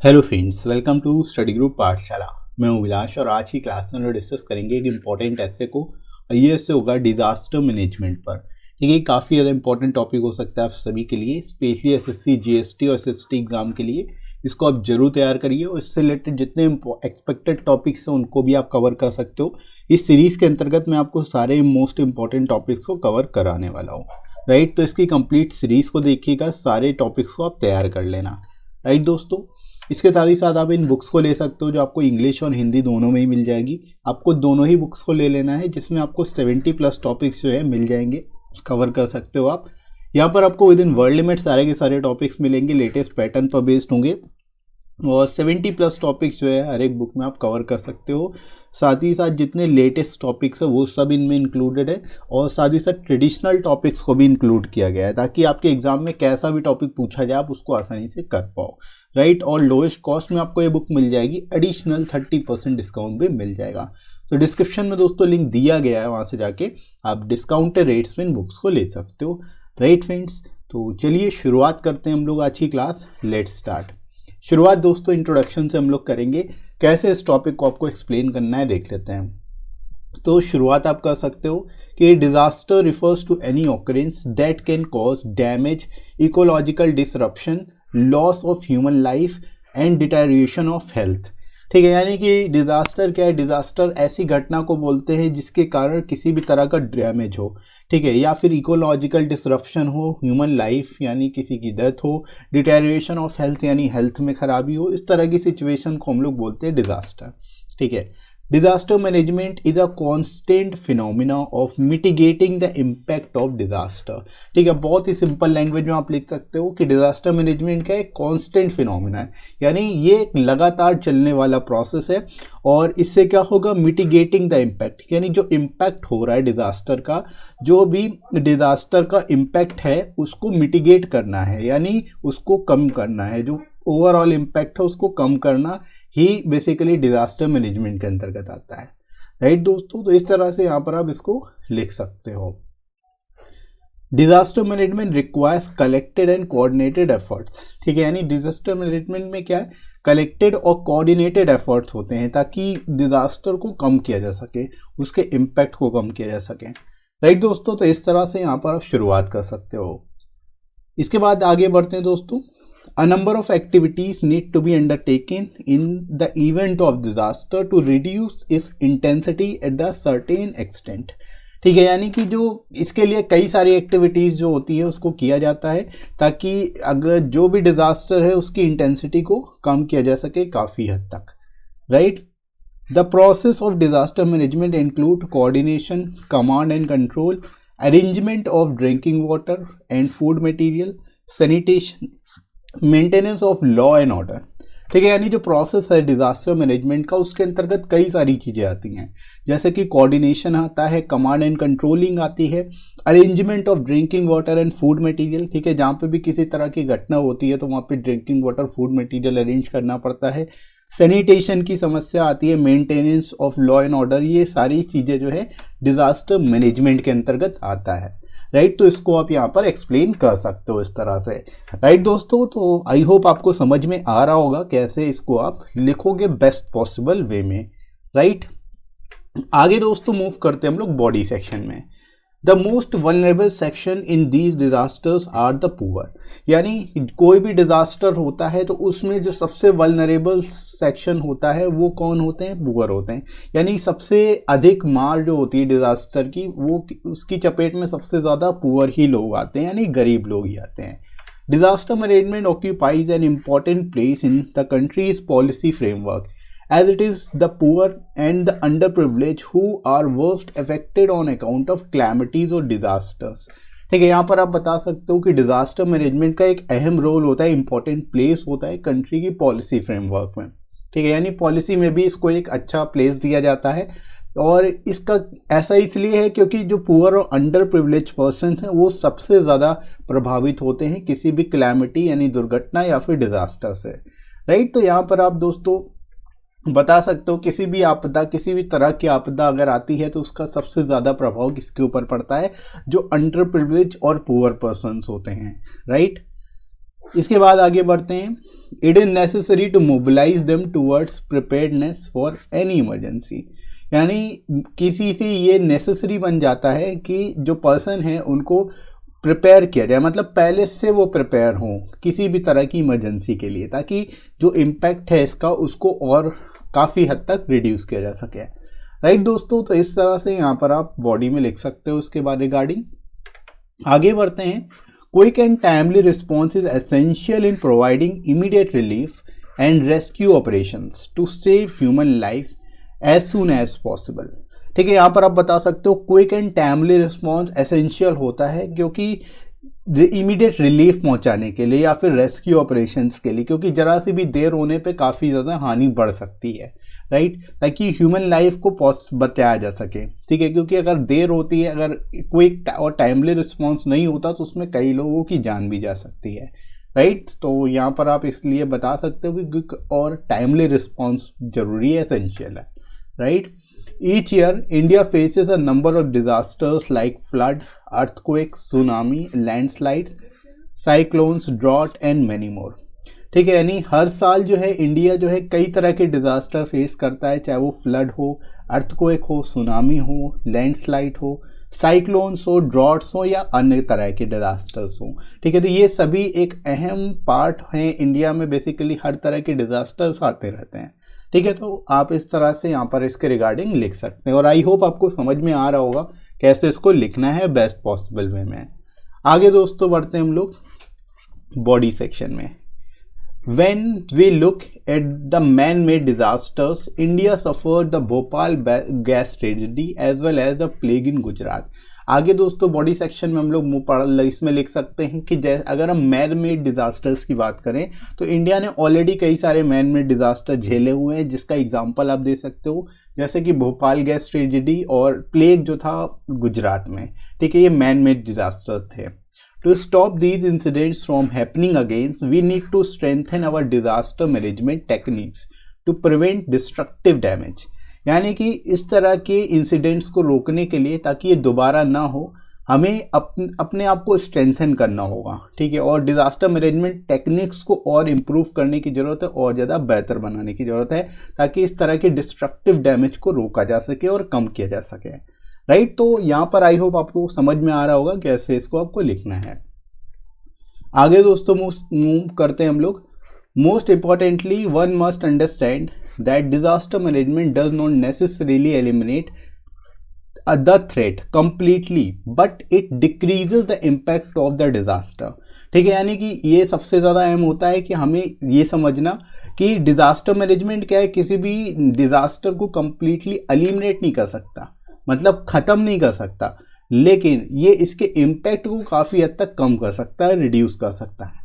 Hello friends, welcome to study group Pathshala. मैं हूं विलास और आज की क्लास में हम लोग डिस्कस करेंगे एक इम्पॉर्टेंट ऐसे को। ये ऐसे होगा डिजास्टर मैनेजमेंट पर। ठीक है, काफ़ी ज़्यादा इंपॉर्टेंट टॉपिक हो सकता है आप सभी के लिए, स्पेशली एसएससी जीएसटी और एसएसटी एग्जाम के लिए। इसको आप जरूर तैयार करिए और इससे रिलेटेड जितने एक्सपेक्टेड टॉपिक्स हैं उनको भी आप कवर कर सकते हो। इस सीरीज़ के अंतर्गत मैं आपको सारे मोस्ट इंपॉर्टेंट टॉपिक्स को कवर कराने वाला हूँ। राइट, तो इसकी कंप्लीट सीरीज़ को देखिएगा, सारे टॉपिक्स को आप तैयार कर लेना। राइट दोस्तों, इसके साथ ही साथ आप इन बुक्स को ले सकते हो जो आपको इंग्लिश और हिंदी दोनों में ही मिल जाएगी। आपको दोनों ही बुक्स को ले लेना है जिसमें आपको 70+ टॉपिक्स जो है मिल जाएंगे, कवर कर सकते हो आप। यहाँ पर आपको विद इन वर्ल्ड लिमिट सारे के सारे टॉपिक्स मिलेंगे, लेटेस्ट पैटर्न पर बेस्ड होंगे और 70+ टॉपिक्स जो है हर एक बुक में आप कवर कर सकते हो। साथ ही साथ जितने लेटेस्ट टॉपिक्स है वो सब इनमें इंक्लूडेड है और साथ ही साथ ट्रेडिशनल टॉपिक्स को भी इंक्लूड किया गया है ताकि आपके एग्जाम में कैसा भी टॉपिक पूछा जाए आप उसको आसानी से कर पाओ। राइट, और लोएस्ट कॉस्ट में आपको ये बुक मिल जाएगी, एडिशनल 30% डिस्काउंट भी मिल जाएगा। तो डिस्क्रिप्शन में दोस्तों लिंक दिया गया है, वहाँ से जाके आप डिस्काउंटेड रेट्स में इन बुक्स को ले सकते हो। राइट फ्रेंड्स, तो चलिए शुरुआत करते हैं हम लोग आज की क्लास। Let's start. शुरुआत दोस्तों इंट्रोडक्शन से हम लोग करेंगे, कैसे इस टॉपिक को आपको एक्सप्लेन करना है देख लेते हैं। तो शुरुआत आप कर सकते हो कि disaster refers to any occurrence that can cause damage, ecological disruption, loss of human life and deterioration of health. ठीक है, यानी कि डिजास्टर क्या है? डिजास्टर ऐसी घटना को बोलते हैं जिसके कारण किसी भी तरह का डैमेज हो, ठीक है, या फिर इकोलॉजिकल डिसरप्शन हो, ह्यूमन लाइफ यानी किसी की डेथ हो, डिटेरियोरेशन ऑफ हेल्थ यानी हेल्थ में खराबी हो। इस तरह की सिचुएशन को हम लोग बोलते हैं डिजास्टर। ठीक है, disaster management is a constant phenomena of mitigating the impact of disaster. ठीक है, बहुत ही सिंपल लैंग्वेज में आप लिख सकते हो कि डिजास्टर मैनेजमेंट का एक कॉन्स्टेंट फिनोमिना है, यानी ये एक लगातार चलने वाला प्रोसेस है। और इससे क्या होगा? मिटिगेटिंग द इम्पैक्ट, यानी जो इम्पैक्ट हो रहा है डिजास्टर का, जो भी डिजास्टर का इम्पैक्ट है उसको मिटिगेट करना है, यानी उसको कम करना है। जो ओवरऑल इम्पैक्ट है उसको कम करना ही बेसिकली डिजास्टर मैनेजमेंट के अंतर्गत आता है। राइट दोस्तों, तो इस तरह से यहाँ पर आप इसको लिख सकते हो। Disaster management requires collected and coordinated efforts. ठीक है, यानी डिजास्टर मैनेजमेंट में क्या है? कलेक्टेड और कोऑर्डिनेटेड एफर्ट्स होते हैं ताकि डिजास्टर को कम किया जा सके, उसके इम्पैक्ट को कम किया जा सके। राइट दोस्तों, तो इस तरह से यहाँ पर आप शुरुआत कर सकते हो। इसके बाद आगे बढ़ते हैं दोस्तों। A number of activities need to be undertaken in the event of disaster to reduce its intensity at the certain extent। ठीक है, यानी कि जो इसके लिए कई सारी एक्टिविटीज़ जो होती है उसको किया जाता है ताकि अगर जो भी डिजास्टर है उसकी इंटेंसिटी को कम किया जा सके काफ़ी हद तक। Right, the process of disaster management include coordination, command and control, arrangement of drinking water and food material, sanitation, maintenance of law and order. ठीक है, यानी जो प्रोसेस है डिजास्टर मैनेजमेंट का उसके अंतर्गत कई सारी चीज़ें आती हैं, जैसे कि कोऑर्डिनेशन आता है, कमांड एंड कंट्रोलिंग आती है, arrangement of drinking water and food material. ठीक है, जहाँ पे भी किसी तरह की घटना होती है तो वहाँ पे drinking water, food material arrange करना पड़ता है। सैनिटेशन की समस्या आती है, maintenance of law and order, ये सारी चीज़ें जो है डिजास्टर मैनेजमेंट के अंतर्गत आता है। राइट, तो इसको आप यहाँ पर एक्सप्लेन कर सकते हो इस तरह से। राइट दोस्तों, तो आई होप आपको समझ में आ रहा होगा कैसे इसको आप लिखोगे बेस्ट पॉसिबल वे में। राइट, आगे दोस्तों मूव करते हैं हम लोग बॉडी सेक्शन में। The most vulnerable section in these disasters are the poor. यानी कोई भी डिजास्टर होता है तो उसमें जो सबसे वल्नरेबल सेक्शन होता है वो कौन होते हैं? पुअर होते हैं। यानी सबसे अधिक मार जो होती है डिजास्टर की, वो उसकी चपेट में सबसे ज़्यादा पुअर ही लोग आते हैं, यानी गरीब लोग ही आते हैं। Disaster management occupies an important place in the countries policy framework as it is the poor and the underprivileged who are worst affected on account of calamities or disasters। ठीक है, यहाँ पर आप बता सकते हो कि डिजास्टर मैनेजमेंट का एक अहम रोल होता है, इंपॉर्टेंट प्लेस होता है कंट्री की पॉलिसी फ्रेमवर्क में। ठीक है, यानी पॉलिसी में भी इसको एक अच्छा प्लेस दिया जाता है और इसका ऐसा इसलिए है क्योंकि जो पुअर और अंडर प्रिविलेज पर्सन है वो सबसे ज़्यादा प्रभावित होते हैं किसी भी क्लैमिटी यानी दुर्घटना या फिर डिजास्टर से। राइट, तो यहाँ पर आप दोस्तों बता सकते हो किसी भी आपदा, किसी भी तरह की आपदा अगर आती है तो उसका सबसे ज़्यादा प्रभाव किसके ऊपर पड़ता है? जो अंडर प्रिविलेज और पुअर पर्सन्स होते हैं। राइट, इसके बाद आगे बढ़ते हैं। It is necessary to mobilise them towards preparedness for any emergency, यानी किसी से ये नेसेसरी बन जाता है कि जो पर्सन है उनको प्रिपेयर किया जाए, मतलब पहले से वो प्रिपेयर हों किसी भी तरह की इमरजेंसी के लिए, ताकि जो इम्पैक्ट है इसका उसको और काफ़ी हद तक रिड्यूस किया जा सके। राइट दोस्तों, तो इस तरह से यहाँ पर आप बॉडी में लिख सकते हो उसके बाद रिगार्डिंग। आगे बढ़ते हैं। Quick and timely response is essential in providing immediate relief and rescue operations to save human life as soon as possible. ठीक है, यहाँ पर आप बता सकते हो quick and timely response essential होता है क्योंकि इमीडिएट रिलीफ पहुंचाने के लिए या फिर रेस्क्यू ऑपरेशंस के लिए, क्योंकि जरा सी भी देर होने पे काफ़ी ज़्यादा हानि बढ़ सकती है। राइट, ताकि ह्यूमन लाइफ को बचाया जा सके। ठीक है, क्योंकि अगर देर होती है, अगर क्विक और टाइमली रिस्पॉन्स नहीं होता तो उसमें कई लोगों की जान भी जा सकती है। राइट, तो यहाँ पर आप इसलिए बता सकते हो कि क्विक और टाइमली रिस्पॉन्स जरूरी है, एसेंशियल है। Right, each year India faces a number of disasters like flood, earthquakes, tsunami, landslides, cyclones, drought and many more। ठीक है, यानी हर साल जो है इंडिया जो है कई तरह के डिजास्टर फेस करता है, चाहे वो फ्लड हो, अर्थक्वेक हो, सुनामी हो, लैंडस्लाइड हो, साइक्लोन्स हो, ड्रॉट्स हो या अन्य तरह के डिजास्टर्स हो। ठीक है, तो ये सभी एक अहम पार्ट हैं इंडिया में, बेसिकली हर तरह के डिजास्टर्स आते रहते हैं। ठीक है, तो आप इस तरह से यहाँ पर इसके रिगार्डिंग लिख सकते हैं और आई होप आपको समझ में आ रहा होगा कैसे इसको लिखना है बेस्ट पॉसिबल वे में। आगे दोस्तों बढ़ते हैं हम लोग बॉडी सेक्शन में। When we look at the man-made disasters, India suffered the Bhopal gas tragedy as well as the plague in Gujarat। आगे दोस्तों बॉडी सेक्शन में हम लोग इसमें लिख सकते हैं कि जैसे अगर हम मैन मेड डिजास्टर्स की बात करें तो इंडिया ने ऑलरेडी कई सारे मैन मेड डिजास्टर झेले हुए हैं, जिसका एग्जांपल आप दे सकते हो, जैसे कि भोपाल गैस ट्रेजेडी और प्लेग जो था गुजरात में। ठीक है, ये मैन मेड डिजास्टर थे। To stop these incidents from happening again, we need to strengthen our disaster management techniques to prevent destructive damage। यानी कि इस तरह के इंसिडेंट्स को रोकने के लिए, ताकि ये दोबारा ना हो, हमें अपने आप को स्ट्रेंथन करना होगा। ठीक है, और डिजास्टर मैनेजमेंट टेक्निक्स को और इम्प्रूव करने की ज़रूरत है, और ज़्यादा बेहतर बनाने की ज़रूरत है, ताकि इस तरह के डिस्ट्रक्टिव डैमेज को रोका जा सके और कम किया जा सके। राइट, तो यहाँ पर आई होप आपको समझ में आ रहा होगा कैसे इसको आपको लिखना है। आगे दोस्तों मूव करते हैं हम लोग। Most importantly one must understand that disaster management does not necessarily eliminate the threat completely, but it decreases the impact of the disaster. ठीक है, यानी कि ये सबसे ज़्यादा अहम होता है कि हमें ये समझना कि डिजास्टर मैनेजमेंट क्या है, किसी भी डिजास्टर को कंप्लीटली एलिमिनेट नहीं कर सकता, मतलब ख़त्म नहीं कर सकता, लेकिन ये इसके इम्पैक्ट को काफ़ी हद तक कम कर सकता है, रिड्यूस कर सकता है।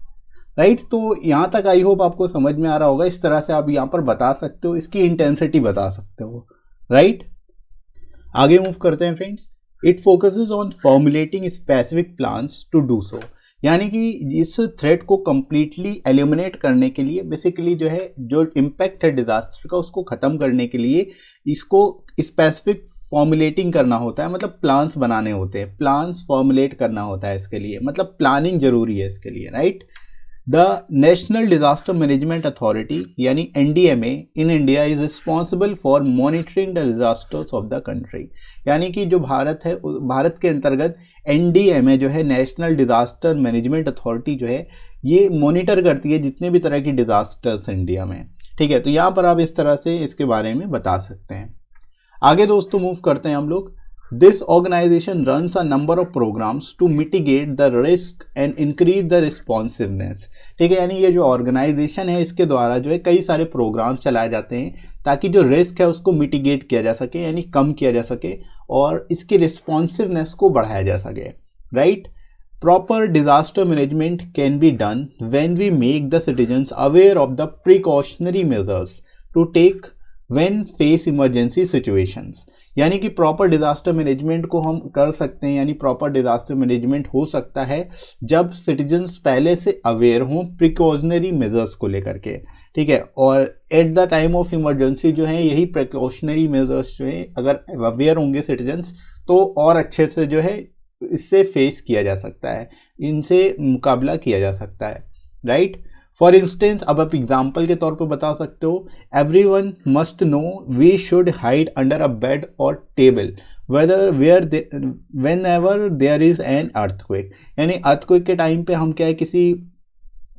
राइट, तो यहाँ तक आई होप आपको समझ में आ रहा होगा। इस तरह से आप यहाँ पर बता सकते हो, इसकी इंटेंसिटी बता सकते हो। राइट, आगे मूव करते हैं friends. It focuses on formulating specific plans to do so, यानी कि इस थ्रेट को कंप्लीटली एलिमिनेट करने के लिए, बेसिकली जो है जो इम्पैक्ट है डिजास्टर का उसको ख़त्म करने के लिए इसको स्पेसिफिक फॉर्मुलेटिंग करना होता है, मतलब प्लान्स बनाने होते हैं, प्लान्स फॉर्मुलेट करना होता है इसके लिए, मतलब प्लानिंग जरूरी है इसके लिए। Right, the national disaster management authority यानी NDMA in India is responsible for monitoring the disasters of the country, यानी कि जो भारत है, भारत के अंतर्गत NDMA जो है नेशनल डिजास्टर मैनेजमेंट अथॉरिटी जो है ये मॉनिटर करती है जितने भी तरह की डिजास्टर्स इंडिया में। ठीक है, तो यहाँ पर आप इस तरह से इसके बारे में बता सकते हैं। आगे दोस्तों मूव करते हैं हम लोग। This organization runs a number of programs to mitigate the risk and increase the responsiveness. ठीक है, यानी ये जो ऑर्गेनाइजेशन है इसके द्वारा जो है कई सारे प्रोग्राम्स चलाए जाते हैं ताकि जो रिस्क है उसको मिटिगेट किया जा सके, यानी कम किया जा सके, और इसकी रिस्पॉन्सिवनेस को बढ़ाया जा सके। Right, proper disaster management can be done when we make the citizens aware of the precautionary measures to take when face emergency situations, यानी कि प्रॉपर डिजास्टर मैनेजमेंट को हम कर सकते हैं, यानी प्रॉपर डिजास्टर मैनेजमेंट हो सकता है जब सिटीजन्स पहले से अवेयर हों प्रिकॉशनरी मेजर्स को लेकर के। ठीक है, और at the time of emergency जो है यही प्रिकॉशनरी मेजर्स जो है अगर अवेयर होंगे सिटीजन्स तो और अच्छे से जो है इससे फेस किया जा सकता है, इनसे मुकाबला किया जा सकता है। राइट। फॉर इंस्टेंस, अब आप एग्जाम्पल के तौर पर बता सकते हो, everyone must know we should hide under a bed और table whenever there is an earthquake. यानी अर्थक्वेक के टाइम पे हम क्या है, किसी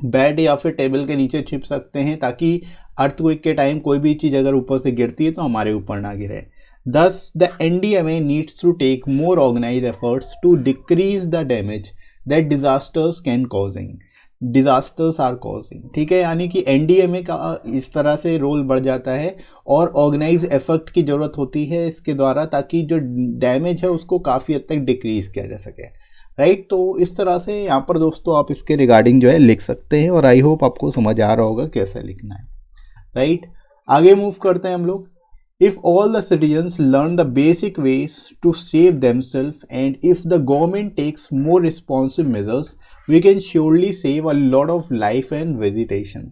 बेड या फिर टेबल के नीचे छिप सकते हैं, ताकि अर्थक्वेक के टाइम कोई भी चीज़ अगर ऊपर से गिरती है तो हमारे ऊपर ना गिरे। Thus, the NDMA needs to take more organized efforts to decrease the damage that disasters are causing। ठीक है, यानी कि NDMA का इस तरह से रोल बढ़ जाता है और ऑर्गेनाइज एफर्ट की ज़रूरत होती है इसके द्वारा, ताकि जो डैमेज है उसको काफ़ी हद तक डिक्रीज किया जा सके, राइट। तो इस तरह से यहाँ पर दोस्तों आप इसके रिगार्डिंग जो है लिख सकते हैं, और आई होप आपको समझ आ रहा होगा कैसे लिखना है, राइट। आगे मूव करते हैं हम लोग। If all the citizens learn the basic ways to save themselves and if the government takes more responsive measures, we can surely save a lot of life and vegetation।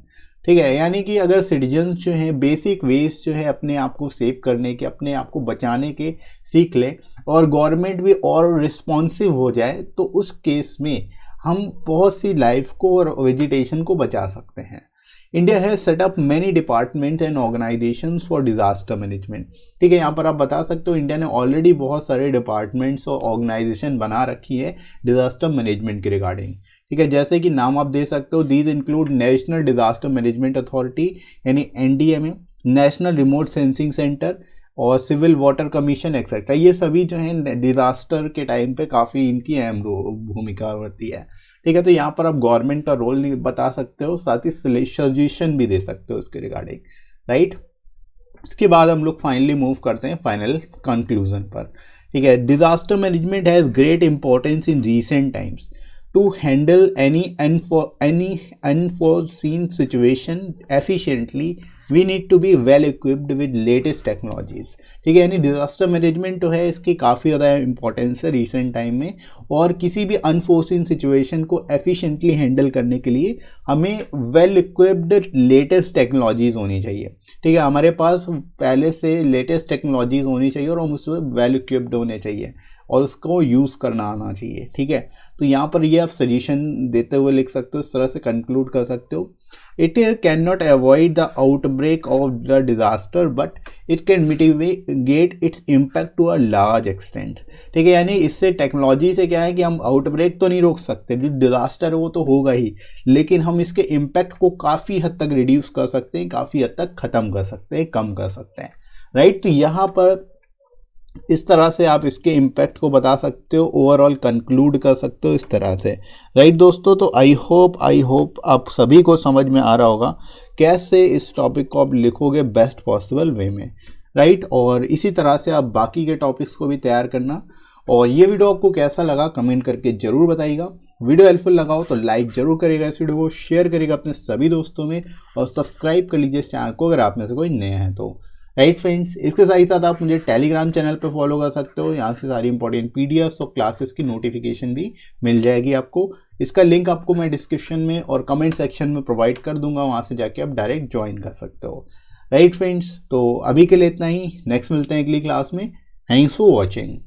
ठीक है, यानी कि अगर सिटीजन्स जो हैं बेसिक वेज जो है अपने आप को सेव करने के, अपने आप को बचाने के सीख लें, और गवर्नमेंट भी और रिस्पॉन्सिव हो जाए, तो उस केस में हम बहुत सी लाइफ को और वेजिटेशन को बचा सकते हैं। India has set up many departments and organisations for disaster management. ठीक है, यहाँ पर आप बता सकते हो इंडिया ने ऑलरेडी बहुत सारे डिपार्टमेंट्स और ऑर्गेनाइजेशन बना रखी है डिजास्टर मैनेजमेंट के रिगार्डिंग। ठीक है, जैसे कि नाम आप दे सकते हो, these include national disaster management authority यानी NDMA, national remote sensing centre और सिविल वाटर कमीशन एक्सेट्रा। ये सभी जो है डिजास्टर के टाइम पे काफ़ी इनकी अहम भूमिका होती है। ठीक है, तो यहाँ पर आप गवर्नमेंट का रोल नहीं बता सकते हो, साथ ही सजेशन भी दे सकते हो इसके रिगार्डिंग, राइट। इसके बाद हम लोग फाइनली मूव करते हैं फाइनल कंक्लूजन पर। ठीक है, disaster management has great importance in recent times to handle any unforeseen situation efficiently, we need to be well equipped with latest technologies। ठीक है, यानी डिजास्टर मैनेजमेंट जो है इसकी काफ़ी ज़्यादा इंपॉर्टेंस है रिसेंट टाइम में, और किसी भी अनफोर्सिन सिचुएशन को एफिशिएंटली हैंडल करने के लिए हमें वेल इक्विप्ड लेटेस्ट टेक्नोलॉजीज़ होनी चाहिए। ठीक है, हमारे पास पहले से लेटेस्ट टेक्नोलॉजीज़ होनी चाहिए और हम उससे वेल इक्विप्ड होने चाहिए और उसको यूज़ करना आना चाहिए। ठीक है, तो यहाँ पर ये आप सजेशन देते हुए लिख सकते हो, इस तरह से कंक्लूड कर सकते हो। It can not avoid the outbreak of the disaster but it can mitigate its impact to a large extent. ठीक है, यानी इससे टेक्नोलॉजी से क्या है कि हम आउटब्रेक तो नहीं रोक सकते, जो डिजास्टर है वो तो होगा ही, लेकिन हम इसके इम्पैक्ट को काफ़ी हद तक रिड्यूस कर सकते हैं, काफ़ी हद तक ख़त्म कर सकते हैं, कम कर सकते हैं, राइट। तो यहाँ पर इस तरह से आप इसके इम्पैक्ट को बता सकते हो, ओवरऑल कंक्लूड कर सकते हो इस तरह से, राइट दोस्तों। तो आई होप आप सभी को समझ में आ रहा होगा कैसे इस टॉपिक को आप लिखोगे बेस्ट पॉसिबल वे में, राइट। और इसी तरह से आप बाकी के टॉपिक्स को भी तैयार करना। और ये वीडियो आपको कैसा लगा कमेंट करके ज़रूर बताइएगा। वीडियो हेल्पफुल लगा हो तो लाइक ज़रूर करिएगा, इस वीडियो को शेयर करिएगा अपने सभी दोस्तों में, और सब्सक्राइब कर लीजिए इस चैनल को अगर आप में से कोई नया है तो, राइट फ्रेंड्स। इसके साथ ही साथ आप मुझे टेलीग्राम चैनल पर फॉलो कर सकते हो, यहाँ से सारी इंपॉर्टेंट PDFs और क्लासेस की नोटिफिकेशन भी मिल जाएगी आपको। इसका लिंक आपको मैं डिस्क्रिप्शन में और कमेंट सेक्शन में प्रोवाइड कर दूंगा, वहाँ से जाके आप डायरेक्ट ज्वाइन कर सकते हो, राइट फ्रेंड्स। तो अभी के लिए इतना ही, नेक्स्ट मिलते हैं अगली क्लास में। Thanks for watching.